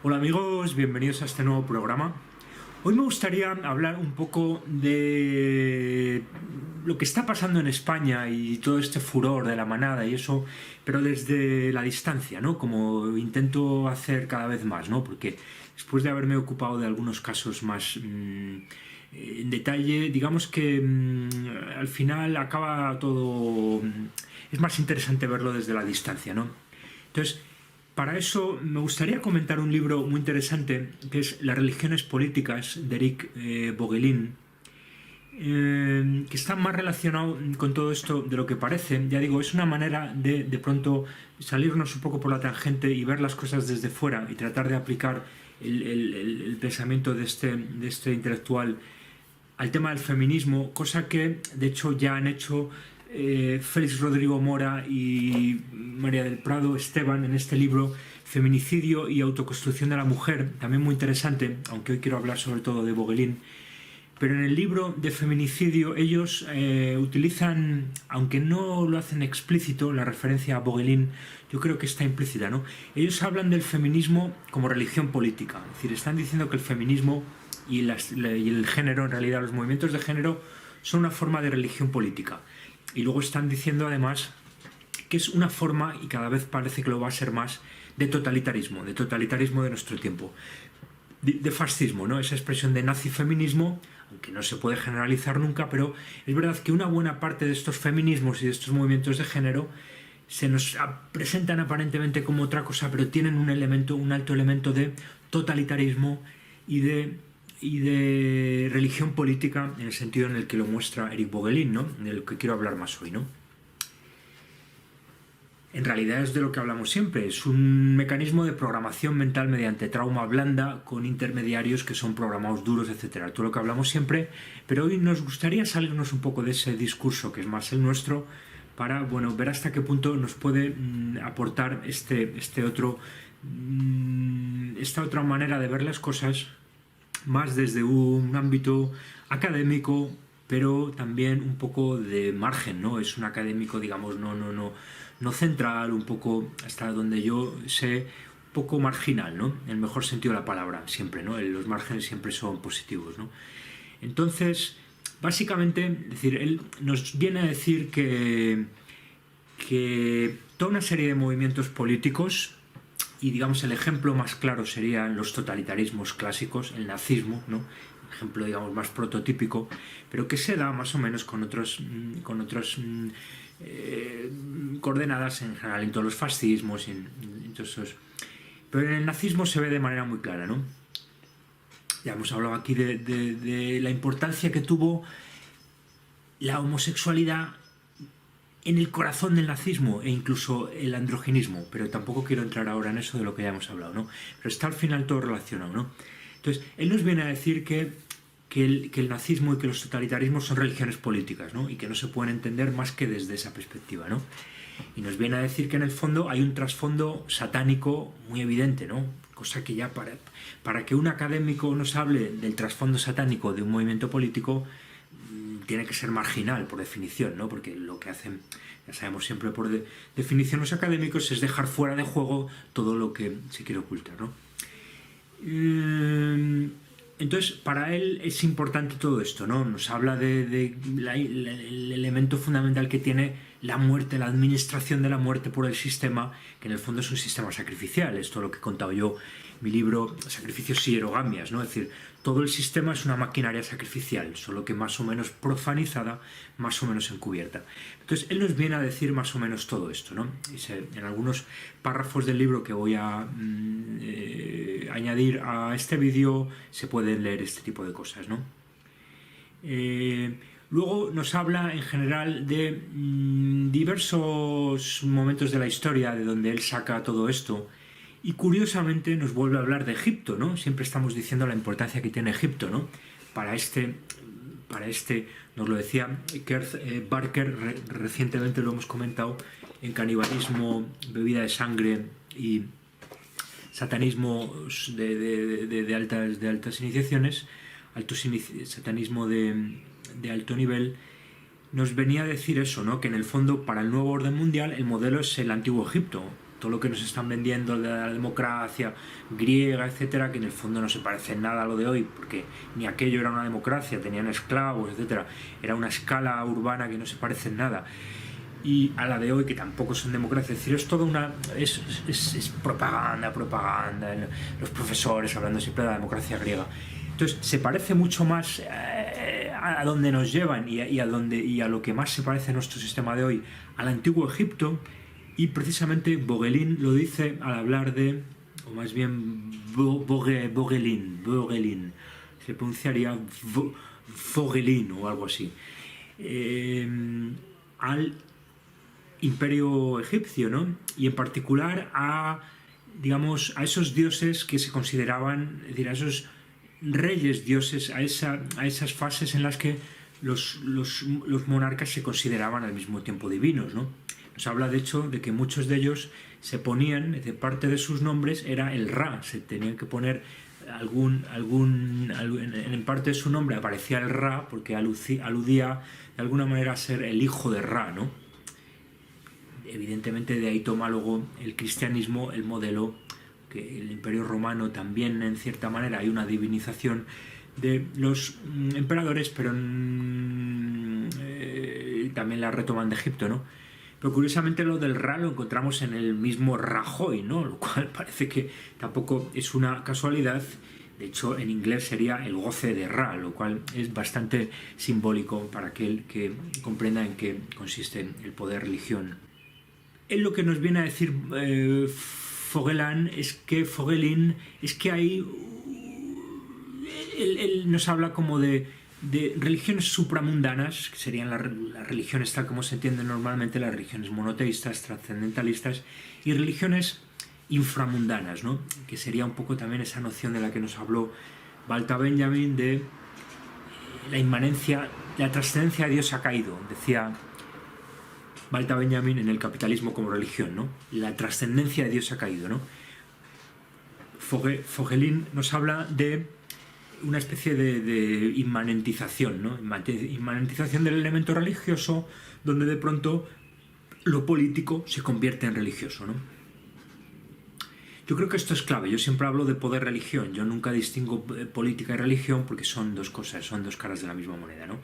Hola amigos, bienvenidos a este nuevo programa. Hoy me gustaría hablar un poco de lo que está pasando en España y todo este furor de la manada y eso, pero desde la distancia, ¿no? Como intento hacer cada vez más, ¿no? Porque después de haberme ocupado de algunos casos más en detalle, digamos que al final acaba todo... es más interesante verlo desde la distancia, ¿no? Entonces, para eso me gustaría comentar un libro muy interesante que es Las religiones políticas de Eric Voegelin, que está más relacionado con todo esto de lo que parece. Ya digo, es una manera de pronto salirnos un poco por la tangente y ver las cosas desde fuera y tratar de aplicar el pensamiento de este intelectual al tema del feminismo, cosa que de hecho ya han hecho Félix Rodrigo Mora y María del Prado Esteban en este libro Feminicidio y autoconstrucción de la mujer, también muy interesante, aunque hoy quiero hablar sobre todo de Voegelin. Pero en el libro de feminicidio ellos utilizan, aunque no lo hacen explícito, la referencia a Voegelin, yo creo que está implícita, ¿no? Ellos hablan del feminismo como religión política, es decir, están diciendo que el feminismo y el género, en realidad los movimientos de género, son una forma de religión política. Y luego están diciendo además que es una forma, y cada vez parece que lo va a ser más, de totalitarismo de nuestro tiempo. De fascismo, ¿no? Esa expresión de nazifeminismo, aunque no se puede generalizar nunca, pero es verdad que una buena parte de estos feminismos y de estos movimientos de género se nos presentan aparentemente como otra cosa, pero tienen un alto elemento de totalitarismo y de religión política, en el sentido en el que lo muestra Eric Voegelin, ¿no? Del que quiero hablar más hoy, ¿no? En realidad es de lo que hablamos siempre, es un mecanismo de programación mental mediante trauma blanda con intermediarios que son programados duros, etc. Todo lo que hablamos siempre, pero hoy nos gustaría salirnos un poco de ese discurso que es más el nuestro para, bueno, ver hasta qué punto nos puede aportar esta otra manera de ver las cosas más desde un ámbito académico, pero también un poco de margen, ¿no? Es un académico, digamos, no central, un poco, hasta donde yo sé, un poco marginal, ¿no? En el mejor sentido de la palabra, siempre, ¿no? Los márgenes siempre son positivos, ¿no? Entonces, básicamente, es decir, él nos viene a decir que toda una serie de movimientos políticos, y digamos el ejemplo más claro serían los totalitarismos clásicos, el nazismo, ¿no? Ejemplo, digamos, más prototípico, pero que se da más o menos con otras coordenadas en general en todos los fascismos, en todos esos. Pero en el nazismo se ve de manera muy clara, ¿no? Ya hemos hablado aquí de la importancia que tuvo la homosexualidad en el corazón del nazismo e incluso el androginismo, pero tampoco quiero entrar ahora en eso de lo que ya hemos hablado, ¿no? Pero está al final todo relacionado, ¿no? Entonces, él nos viene a decir que el nazismo y que los totalitarismos son religiones políticas, ¿no? Y que no se pueden entender más que desde esa perspectiva, ¿no? Y nos viene a decir que en el fondo hay un trasfondo satánico muy evidente, ¿no? Cosa que ya para que un académico nos hable del trasfondo satánico de un movimiento político tiene que ser marginal por definición, ¿no? Porque lo que hacen, ya sabemos siempre por definición los académicos, es dejar fuera de juego todo lo que se quiere ocultar, ¿no? Entonces, para él es importante todo esto, ¿no? Nos habla el elemento fundamental que tiene la muerte, la administración de la muerte por el sistema, que en el fondo es un sistema sacrificial. Esto es lo que he contado yo en mi libro Sacrificios y Erogamias, ¿no? Es decir, todo el sistema es una maquinaria sacrificial, solo que más o menos profanizada, más o menos encubierta. Entonces, él nos viene a decir más o menos todo esto, ¿no? En algunos párrafos del libro que voy a añadir a este vídeo se pueden leer este tipo de cosas, ¿no? Luego nos habla en general de diversos momentos de la historia de donde él saca todo esto. Y curiosamente nos vuelve a hablar de Egipto, ¿no? Siempre estamos diciendo la importancia que tiene Egipto, ¿no? Para este nos lo decía Kurt Barker, recientemente lo hemos comentado, en Canibalismo, Bebida de Sangre y Satanismo de altas iniciaciones, satanismo de alto nivel, nos venía a decir eso, ¿no? Que en el fondo para el nuevo orden mundial el modelo es el antiguo Egipto, todo lo que nos están vendiendo de la democracia griega, etcétera, que en el fondo no se parece en nada a lo de hoy, porque ni aquello era una democracia, tenían esclavos, etcétera, era una escala urbana que no se parece en nada, y a la de hoy, que tampoco son democracias. Es decir, es toda una... es propaganda, los profesores hablando siempre de la democracia griega. Entonces se parece mucho más a donde nos llevan y a lo que más se parece a nuestro sistema de hoy, al antiguo Egipto. Y precisamente Vogelin lo dice al hablar de, o más bien Vogelin, se pronunciaría Vogelin o algo así, al imperio egipcio, ¿no? Y en particular a, digamos, a esos dioses que se consideraban, es decir, a esos reyes dioses, a esas fases en las que los monarcas se consideraban al mismo tiempo divinos, ¿no? Nos habla, de hecho, de que muchos de ellos se ponían, de parte de sus nombres era el Ra, se tenían que poner en parte de su nombre aparecía el Ra porque aludía de alguna manera a ser el hijo de Ra, ¿no? Evidentemente de ahí toma luego el cristianismo el modelo, que el Imperio Romano también en cierta manera hay una divinización de los emperadores, pero también la retoman de Egipto, ¿no? Pero curiosamente lo del Ra lo encontramos en el mismo Rajoy, ¿no? Lo cual parece que tampoco es una casualidad. De hecho, en inglés sería el goce de Ra, lo cual es bastante simbólico para aquel que comprenda en qué consiste el poder religión. Él lo que nos viene a decir Vogelin es que hay... Él nos habla como de religiones supramundanas, que serían las religiones tal como se entienden normalmente, las religiones monoteístas, trascendentalistas, y religiones inframundanas, ¿no? Que sería un poco también esa noción de la que nos habló Walter Benjamin de la inmanencia, la trascendencia de Dios ha caído, decía Walter Benjamin en El capitalismo como religión, ¿no? La trascendencia de Dios ha caído, ¿no? Vogelin nos habla de una especie de inmanentización, ¿no? Inmanentización del elemento religioso, donde de pronto lo político se convierte en religioso, ¿no? Yo creo que esto es clave. Yo siempre hablo de poder-religión. Yo nunca distingo política y religión porque son dos cosas, son dos caras de la misma moneda, ¿no?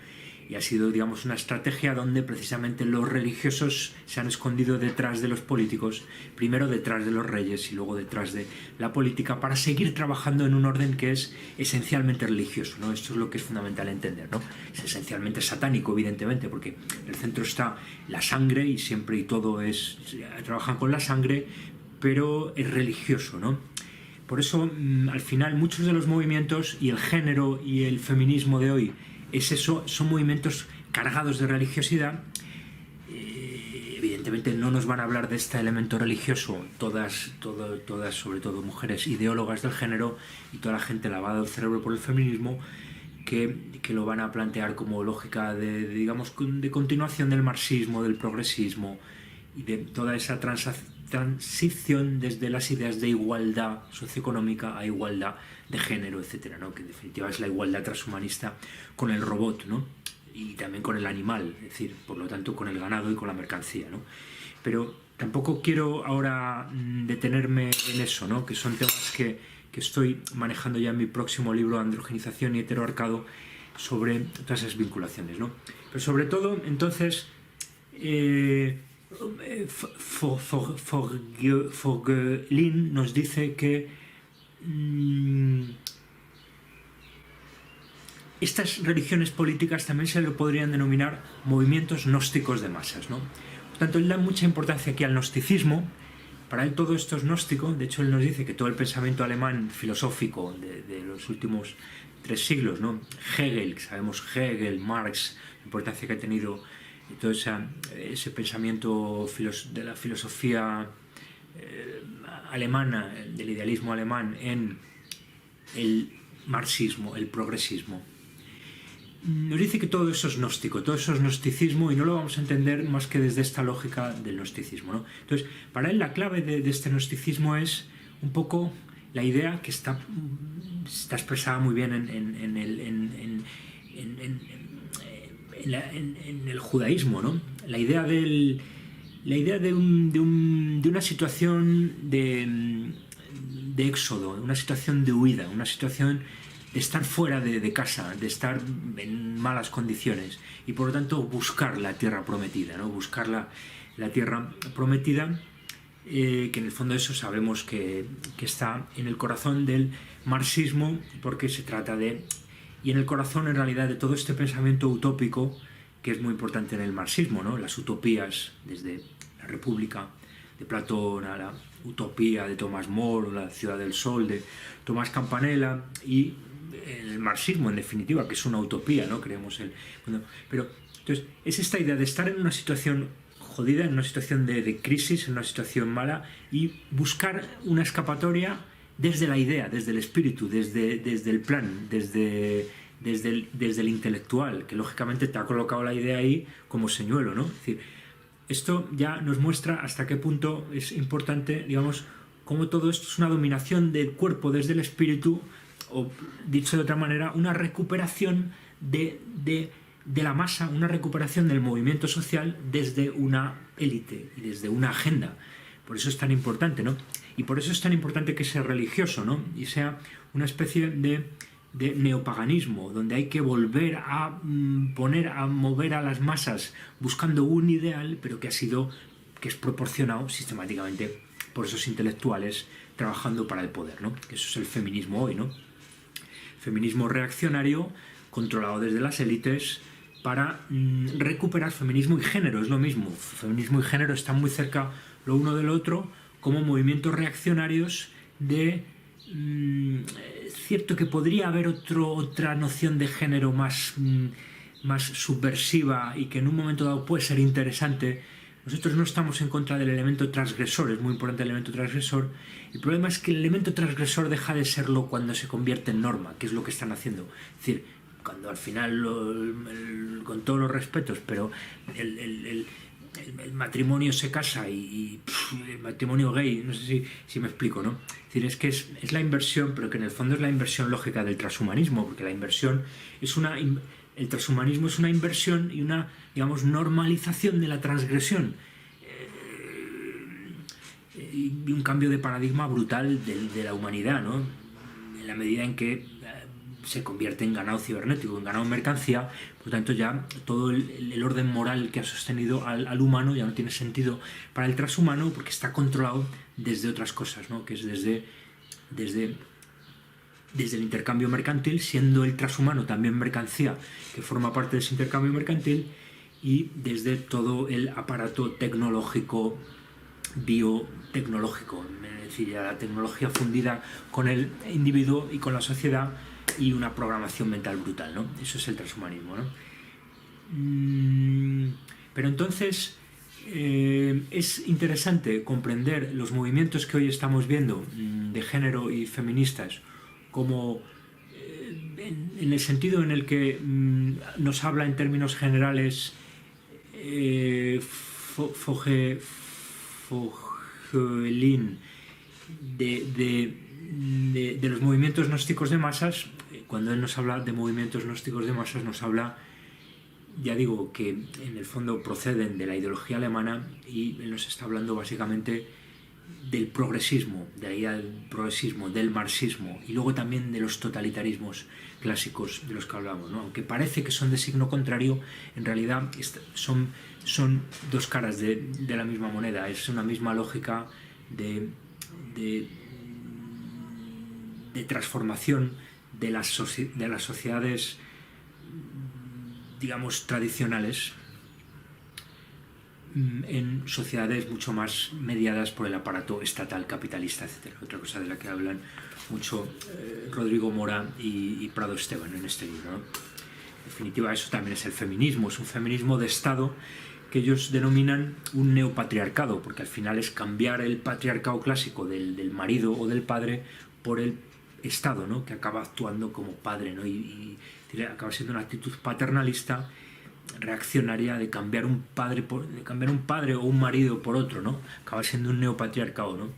Y ha sido, digamos, una estrategia donde precisamente los religiosos se han escondido detrás de los políticos, primero detrás de los reyes y luego detrás de la política, para seguir trabajando en un orden que es esencialmente religioso, ¿no? Esto es lo que es fundamental entender, ¿no? Es esencialmente satánico, evidentemente, porque en el centro está la sangre y siempre y todo es... trabajan con la sangre, pero es religioso, ¿no? Por eso, al final, muchos de los movimientos y el género y el feminismo de hoy es eso, son movimientos cargados de religiosidad. Evidentemente no nos van a hablar de este elemento religioso todas, sobre todo mujeres ideólogas del género y toda la gente lavada del cerebro por el feminismo, que lo van a plantear como lógica digamos, de continuación del marxismo, del progresismo y de toda esa transición desde las ideas de igualdad socioeconómica a igualdad de género, etcétera, ¿no? Que en definitiva es la igualdad transhumanista con el robot, ¿no? Y también con el animal, es decir, por lo tanto con el ganado y con la mercancía, ¿no? Pero tampoco quiero ahora detenerme en eso, ¿no? Que son temas que estoy manejando ya en mi próximo libro, Androgenización y Heteroarcado, sobre todas esas vinculaciones, ¿no? Pero sobre todo, entonces, Vogelin nos dice que estas religiones políticas también se le podrían denominar movimientos gnósticos de masas, ¿no? Por tanto, él da mucha importancia aquí al gnosticismo. Para él todo esto es gnóstico. De hecho, él nos dice que todo el pensamiento alemán filosófico de los últimos 3 siglos, ¿no? Hegel, que sabemos Hegel, Marx, la importancia que ha tenido todo ese pensamiento de la filosofía alemana, del idealismo alemán en el marxismo, el progresismo. Nos dice que todo eso es gnóstico, todo eso es gnosticismo, y no lo vamos a entender más que desde esta lógica del gnosticismo, ¿no? Entonces, para él la clave de este gnosticismo es un poco la idea que está expresada muy bien en el judaísmo, ¿no? La idea del la idea de una situación de éxodo, una situación de huida, una situación de estar fuera de casa, de estar en malas condiciones y por lo tanto buscar la tierra prometida, ¿no? Buscar la tierra prometida, que en el fondo eso sabemos que está en el corazón del marxismo, porque se trata de, y en el corazón en realidad de todo este pensamiento utópico que es muy importante en el marxismo, ¿no? Las utopías, desde la República de Platón a la utopía de Tomás More, la Ciudad del Sol de Tomás Campanella, y el marxismo en definitiva, que es una utopía, ¿no? Creemos pero entonces es esta idea de estar en una situación jodida, en una situación de crisis, en una situación mala, y buscar una escapatoria desde la idea, desde el espíritu, desde el plan, desde el intelectual, que lógicamente te ha colocado la idea ahí como señuelo, ¿no? Es decir, esto ya nos muestra hasta qué punto es importante, digamos, cómo todo esto es una dominación del cuerpo desde el espíritu, o dicho de otra manera, una recuperación de la masa, una recuperación del movimiento social desde una élite y desde una agenda. Por eso es tan importante, ¿no? Y por eso es tan importante que sea religioso, ¿no? Y sea una especie de neopaganismo, donde hay que volver a mover a las masas buscando un ideal, pero que es proporcionado sistemáticamente por esos intelectuales trabajando para el poder, ¿no? Eso es el feminismo hoy, ¿no? Feminismo reaccionario controlado desde las élites para recuperar feminismo y género, es lo mismo. Feminismo y género están muy cerca lo uno del otro como movimientos reaccionarios de cierto que podría haber otra noción de género más subversiva y que en un momento dado puede ser interesante. Nosotros no estamos en contra del elemento transgresor, es muy importante el elemento transgresor. El problema es que el elemento transgresor deja de serlo cuando se convierte en norma, que es lo que están haciendo. Es decir, cuando al final, con todos los respetos, pero el matrimonio se casa y el matrimonio gay, no sé si me explico, ¿no? Es decir, es que es la inversión, pero que en el fondo es la inversión lógica del transhumanismo, porque la inversión el transhumanismo es una inversión y una, digamos, normalización de la transgresión y un cambio de paradigma brutal de la humanidad, ¿no? En la medida en que se convierte en ganado cibernético, en ganado mercancía, por lo tanto ya todo el orden moral que ha sostenido al humano ya no tiene sentido para el transhumano porque está controlado desde otras cosas, ¿no? Que es desde el intercambio mercantil, siendo el transhumano también mercancía que forma parte de ese intercambio mercantil, y desde todo el aparato tecnológico, biotecnológico, es decir, ya la tecnología fundida con el individuo y con la sociedad y una programación mental brutal, ¿no? Eso es el transhumanismo, ¿no? Pero entonces es interesante comprender los movimientos que hoy estamos viendo de género y feministas como en el sentido en el que nos habla en términos generales Fougelin de los movimientos gnósticos de masas. Cuando él nos habla de movimientos gnósticos de masas, nos habla, ya digo, que en el fondo proceden de la ideología alemana, y él nos está hablando básicamente del progresismo, de la idea del progresismo, del marxismo, y luego también de los totalitarismos clásicos de los que hablamos, ¿no? Aunque parece que son de signo contrario, en realidad son dos caras de la misma moneda, es una misma lógica de transformación de las sociedades, digamos, tradicionales en sociedades mucho más mediadas por el aparato estatal, capitalista, etc. Otra cosa de la que hablan mucho Rodrigo Mora y Prado Esteban en este libro, ¿no? En definitiva, eso también es el feminismo, es un feminismo de Estado que ellos denominan un neopatriarcado, porque al final es cambiar el patriarcado clásico del marido o del padre por el Estado, ¿no? Que acaba actuando como padre, ¿no? y acaba siendo una actitud paternalista, reaccionaria, de cambiar un padre o un marido por otro, ¿no? Acaba siendo un neopatriarcado, ¿no?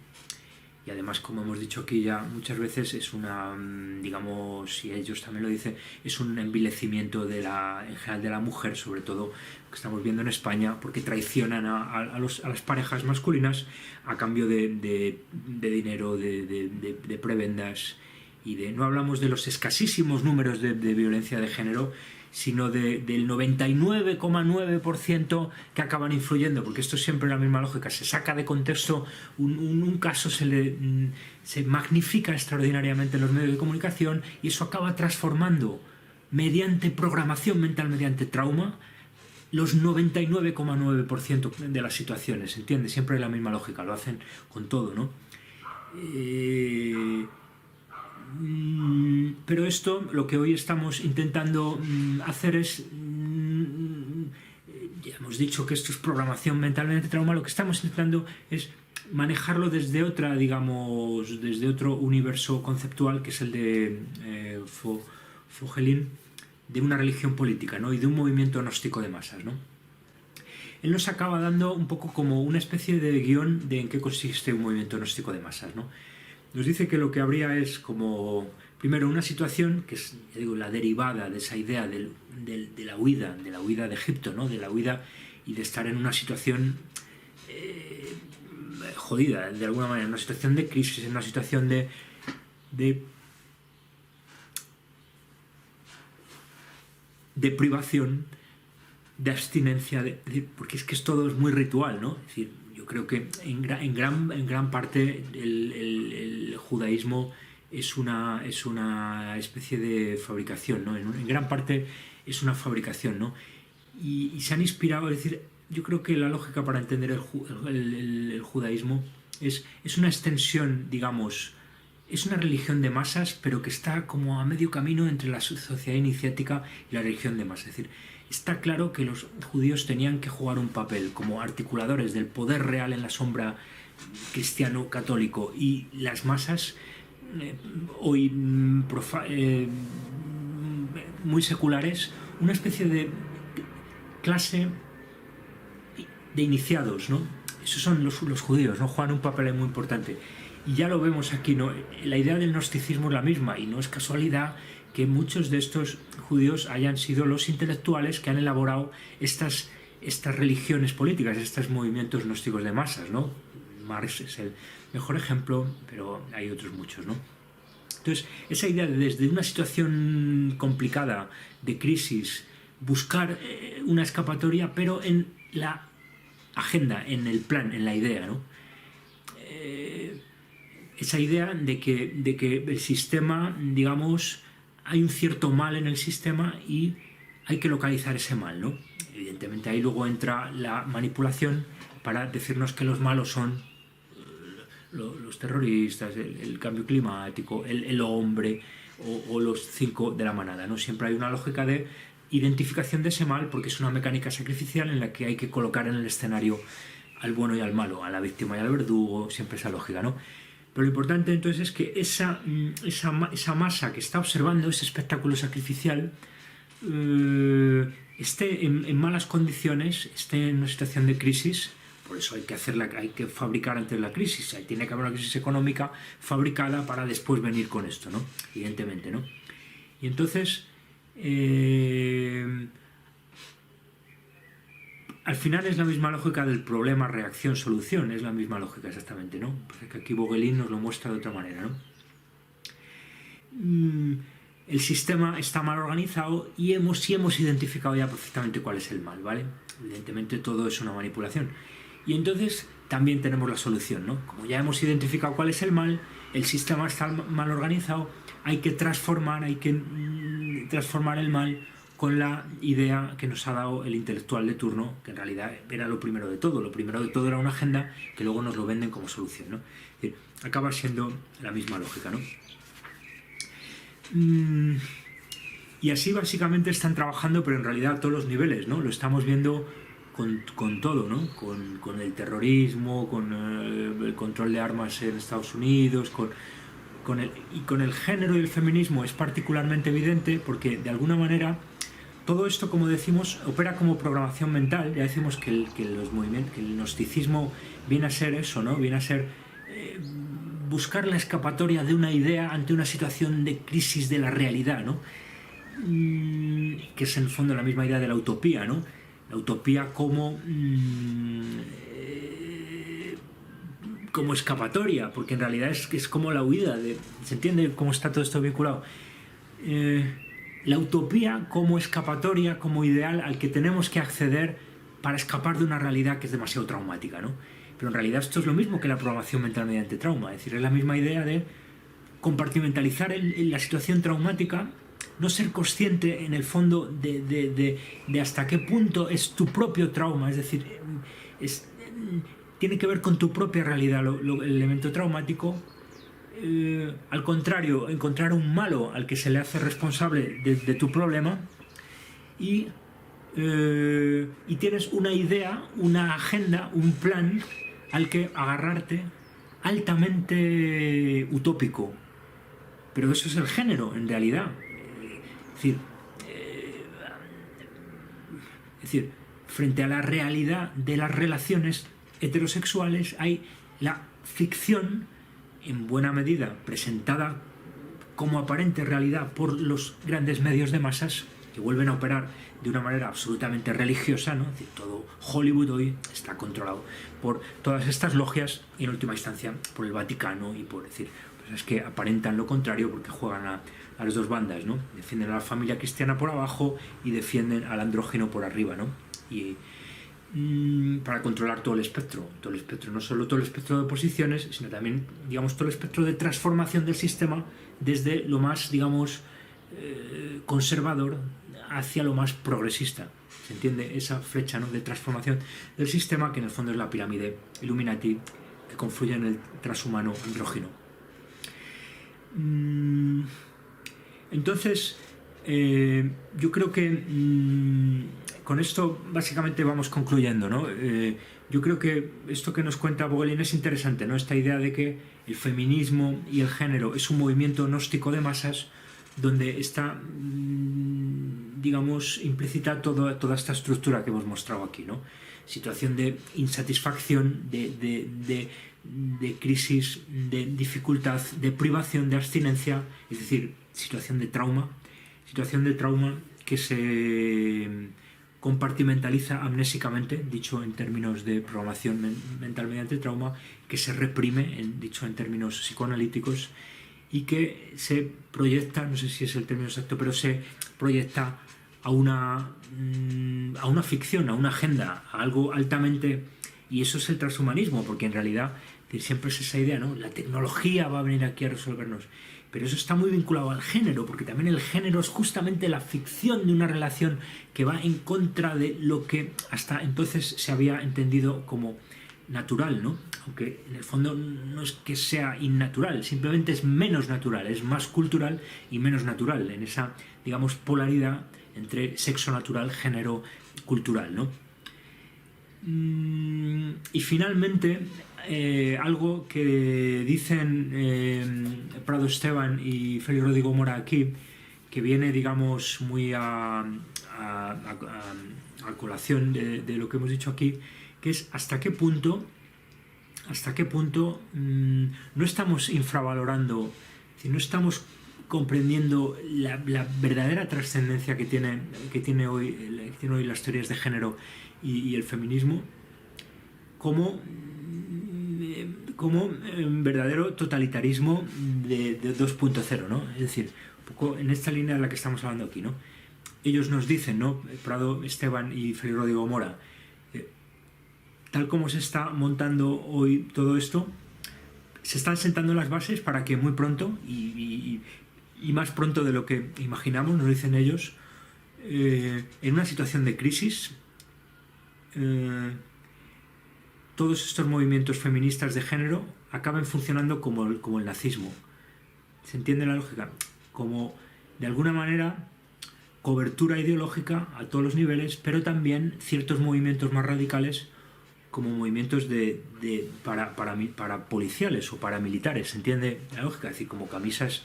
y además, como hemos dicho aquí ya muchas veces, es una, digamos, y ellos también lo dicen, es un envilecimiento en general de la mujer, sobre todo que estamos viendo en España, porque traicionan a las parejas masculinas a cambio de dinero, de prebendas, no hablamos de los escasísimos números de violencia de género, sino del 99,9% que acaban influyendo, porque esto es siempre la misma lógica, se saca de contexto un caso, se magnifica extraordinariamente en los medios de comunicación y eso acaba transformando mediante programación mental, mediante trauma, los 99,9% de las situaciones, ¿entiendes? Siempre es la misma lógica, lo hacen con todo, ¿no? Pero esto, lo que hoy estamos intentando hacer es, ya hemos dicho que esto es programación mental mediante trauma, lo que estamos intentando es manejarlo desde otra, digamos, desde otro universo conceptual, que es el de Fogelin, de una religión política, ¿no? Y de un movimiento gnóstico de masas, ¿no? Él nos acaba dando un poco como una especie de guión de en qué consiste un movimiento gnóstico de masas, ¿no? Nos dice que lo que habría es como, primero, una situación que es, digo, la derivada de esa idea de la huida de Egipto, ¿no? De la huida y de estar en una situación jodida, de alguna manera, en una situación de crisis, en una situación de privación, de abstinencia, porque es que todo es muy ritual, ¿no? Es decir, yo creo que en gran parte el judaísmo es una especie de fabricación, ¿no? En gran parte es una fabricación, ¿no? Y se han inspirado, es decir, yo creo que la lógica para entender el judaísmo es una extensión, digamos, es una religión de masas, pero que está como a medio camino entre la sociedad iniciática y la religión de masas. Es decir, está claro que los judíos tenían que jugar un papel como articuladores del poder real en la sombra cristiano-católico, y las masas, hoy muy seculares, una especie de clase de iniciados, ¿no? Esos son los judíos, ¿no? Juegan un papel muy importante. Y ya lo vemos aquí, ¿no? La idea del gnosticismo es la misma, y no es casualidad que muchos de estos judíos hayan sido los intelectuales que han elaborado estas religiones políticas, estos movimientos gnósticos de masas, ¿no? Marx es el mejor ejemplo, pero hay otros muchos, ¿no? Entonces, esa idea de desde una situación complicada, de crisis, buscar una escapatoria, pero en la agenda, en el plan, en la idea, ¿no? Esa idea de que el sistema, digamos, hay un cierto mal en el sistema y hay que localizar ese mal, ¿no? Evidentemente ahí luego entra la manipulación para decirnos que los malos son los terroristas, el cambio climático, el hombre o los 5 de la manada, ¿no? Siempre hay una lógica de identificación de ese mal, porque es una mecánica sacrificial en la que hay que colocar en el escenario al bueno y al malo, a la víctima y al verdugo, siempre esa lógica, ¿no? Pero lo importante entonces es que esa masa que está observando ese espectáculo sacrificial esté en malas condiciones, esté en una situación de crisis. Por eso hay que fabricar antes la crisis. Ahí tiene que haber una crisis económica fabricada para después venir con esto, ¿no? Evidentemente, ¿no? Y entonces al final es la misma lógica del problema, reacción, solución, es la misma lógica exactamente, ¿no? Porque aquí Vogelin nos lo muestra de otra manera, ¿no? El sistema está mal organizado y hemos identificado ya perfectamente cuál es el mal, ¿vale? Evidentemente todo es una manipulación. Y entonces también tenemos la solución, ¿no? Como ya hemos identificado cuál es el mal, el sistema está mal organizado, hay que transformar el mal con la idea que nos ha dado el intelectual de turno, que en realidad era lo primero de todo. Lo primero de todo era una agenda que luego nos lo venden como solución, ¿no? Es decir, acaba siendo la misma lógica, ¿no? Y así básicamente están trabajando, pero en realidad a todos los niveles, ¿no? Lo estamos viendo con todo, ¿no? Con el terrorismo, con el control de armas en Estados Unidos, con el género y el feminismo es particularmente evidente, porque de alguna manera todo esto, como decimos, opera como programación mental. Ya decimos que el gnosticismo viene a ser eso, ¿no? Viene a ser buscar la escapatoria de una idea ante una situación de crisis de la realidad, ¿no? Que es en el fondo la misma idea de la utopía, ¿no? La utopía como escapatoria, porque en realidad es como la huida. ¿Se entiende cómo está todo esto vinculado? La utopía como escapatoria, como ideal al que tenemos que acceder para escapar de una realidad que es demasiado traumática, ¿no? Pero en realidad esto es lo mismo que la programación mental mediante trauma, es decir, es la misma idea de compartimentalizar la situación traumática, no ser consciente en el fondo de hasta qué punto es tu propio trauma, es decir, tiene que ver con tu propia realidad el elemento traumático. Al contrario, encontrar un malo al que se le hace responsable de tu problema y tienes una idea, una agenda, un plan al que agarrarte altamente utópico. Pero eso es el género, en realidad. Es decir, frente a la realidad de las relaciones heterosexuales hay la ficción, en buena medida presentada como aparente realidad por los grandes medios de masas, que vuelven a operar de una manera absolutamente religiosa, ¿no? Es decir, todo Hollywood hoy está controlado por todas estas logias y en última instancia por el Vaticano y por decir, pues es que aparentan lo contrario porque juegan a las dos bandas, ¿no? Defienden a la familia cristiana por abajo y defienden al andrógeno por arriba, ¿no? Y para controlar todo el espectro, no solo todo el espectro de posiciones, sino también, digamos, todo el espectro de transformación del sistema desde lo más, digamos, conservador hacia lo más progresista. ¿Se entiende? Esa flecha, ¿no?, de transformación del sistema, que en el fondo es la pirámide Illuminati que confluye en el transhumano andrógino. Entonces, yo creo que con esto básicamente vamos concluyendo, ¿no? Yo creo que esto que nos cuenta Vogelin es interesante, ¿no? Esta idea de que el feminismo y el género es un movimiento gnóstico de masas donde está, digamos, implícita toda esta estructura que hemos mostrado aquí, ¿no? Situación de insatisfacción, de crisis, de dificultad, de privación, de abstinencia, es decir, situación de trauma que se compartimentaliza amnésicamente, dicho en términos de programación mental mediante trauma, que se reprime, dicho en términos psicoanalíticos, y que se proyecta, no sé si es el término exacto, pero se proyecta a una ficción, a una agenda, a algo altamente... Y eso es el transhumanismo, porque en realidad siempre es esa idea, ¿no? La tecnología va a venir aquí a resolvernos. Pero eso está muy vinculado al género, porque también el género es justamente la ficción de una relación que va en contra de lo que hasta entonces se había entendido como natural, ¿no? Aunque en el fondo no es que sea innatural, simplemente es menos natural, es más cultural y menos natural, en esa, digamos, polaridad entre sexo natural, género cultural, ¿no? Y finalmente, algo que dicen Prado Esteban y Félix Rodrigo Mora aquí, que viene, digamos, muy a colación de lo que hemos dicho aquí, que es hasta qué punto no estamos infravalorando, no estamos comprendiendo la verdadera trascendencia que tiene hoy las teorías de género y el feminismo como verdadero totalitarismo de 2.0, ¿no? Es decir, un poco en esta línea de la que estamos hablando aquí, ¿no? Ellos nos dicen, ¿no? Prado Esteban y Félix Rodrigo Mora, tal como se está montando hoy todo esto, se están sentando las bases para que muy pronto, y más pronto de lo que imaginamos, nos dicen ellos, en una situación de crisis, todos estos movimientos feministas de género acaben funcionando como el nazismo. ¿Se entiende la lógica? Como, de alguna manera, cobertura ideológica a todos los niveles, pero también ciertos movimientos más radicales como movimientos para policiales o paramilitares. ¿Se entiende la lógica? Es decir, como camisas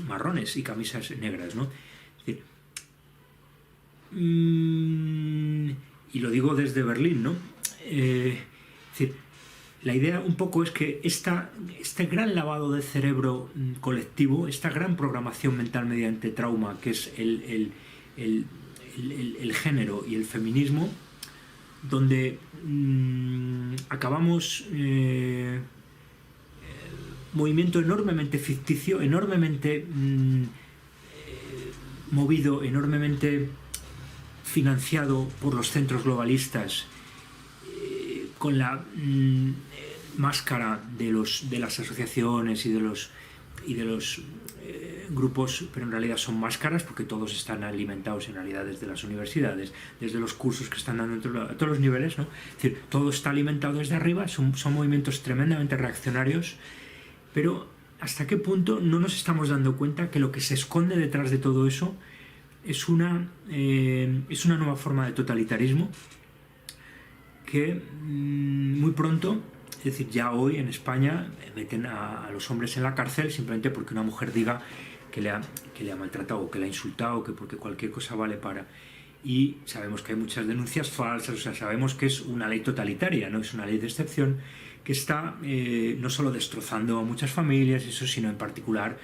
marrones y camisas negras, ¿no? Es decir, y lo digo desde Berlín, ¿no? Es decir, la idea un poco es que este gran lavado de cerebro colectivo, esta gran programación mental mediante trauma, que es el género y el feminismo, donde acabamos movimiento enormemente ficticio, enormemente movido, enormemente financiado por los centros globalistas, con la máscara de las asociaciones y de los grupos, pero en realidad son máscaras porque todos están alimentados en realidad desde las universidades, desde los cursos que están dando a todos los niveles, ¿no? Es decir, todo está alimentado desde arriba, son movimientos tremendamente reaccionarios, pero ¿hasta qué punto no nos estamos dando cuenta que lo que se esconde detrás de todo eso es una nueva forma de totalitarismo que muy pronto, es decir, ya hoy en España meten a los hombres en la cárcel simplemente porque una mujer diga que le ha maltratado o que le ha insultado, que porque cualquier cosa vale para... Y sabemos que hay muchas denuncias falsas, o sea, sabemos que es una ley totalitaria, no es una ley de excepción que está no solo destrozando a muchas familias, eso, sino en particular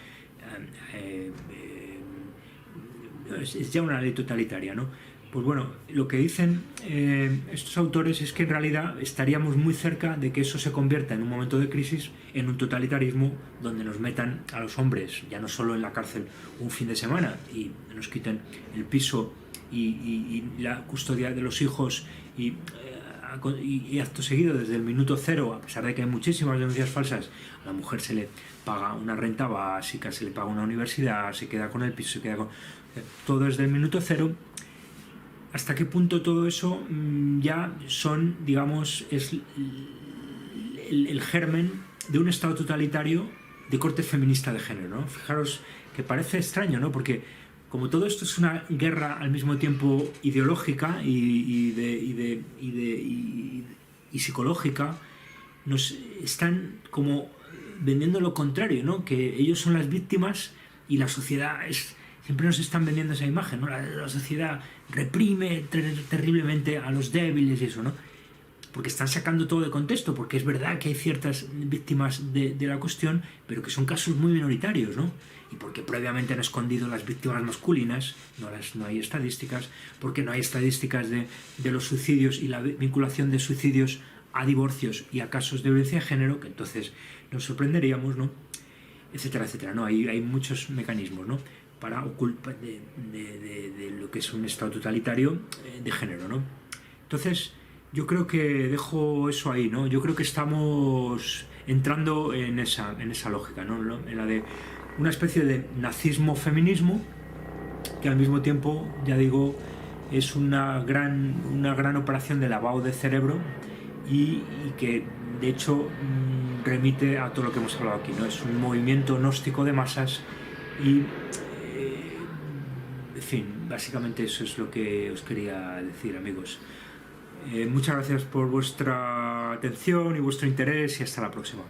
es ya una ley totalitaria, ¿no? Pues bueno, lo que dicen estos autores es que en realidad estaríamos muy cerca de que eso se convierta en un momento de crisis en un totalitarismo donde nos metan a los hombres, ya no solo en la cárcel un fin de semana y nos quiten el piso y la custodia de los hijos y acto seguido desde el minuto cero, a pesar de que hay muchísimas denuncias falsas, a la mujer se le paga una renta básica, se le paga una universidad, se queda con el piso, se queda con... todo desde el minuto cero. ¿Hasta qué punto todo eso ya son, digamos, es el germen de un Estado totalitario de corte feminista de género, ¿no? Fijaros que parece extraño, ¿no? Porque como todo esto es una guerra al mismo tiempo ideológica y psicológica, nos están como vendiendo lo contrario, ¿no? Que ellos son las víctimas y la sociedad es... Siempre nos están vendiendo esa imagen, ¿no? La sociedad reprime terriblemente a los débiles y eso, ¿no? Porque están sacando todo de contexto, porque es verdad que hay ciertas víctimas de la cuestión, pero que son casos muy minoritarios, ¿no? Y porque previamente han escondido las víctimas masculinas, no hay estadísticas, porque no hay estadísticas de los suicidios y la vinculación de suicidios a divorcios y a casos de violencia de género, que entonces nos sorprenderíamos, ¿no? Etcétera, etcétera, ¿no? Hay muchos mecanismos, ¿no? Para ocultar de lo que es un Estado totalitario de género, ¿no? Entonces, yo creo que dejo eso ahí, ¿no? Yo creo que estamos entrando en esa lógica, ¿no? En la de una especie de nazismo-feminismo que al mismo tiempo, ya digo, es una gran operación de lavado de cerebro y que, de hecho, remite a todo lo que hemos hablado aquí, ¿no? Es un movimiento gnóstico de masas y... en fin, básicamente eso es lo que os quería decir, amigos. Muchas gracias por vuestra atención y vuestro interés y hasta la próxima.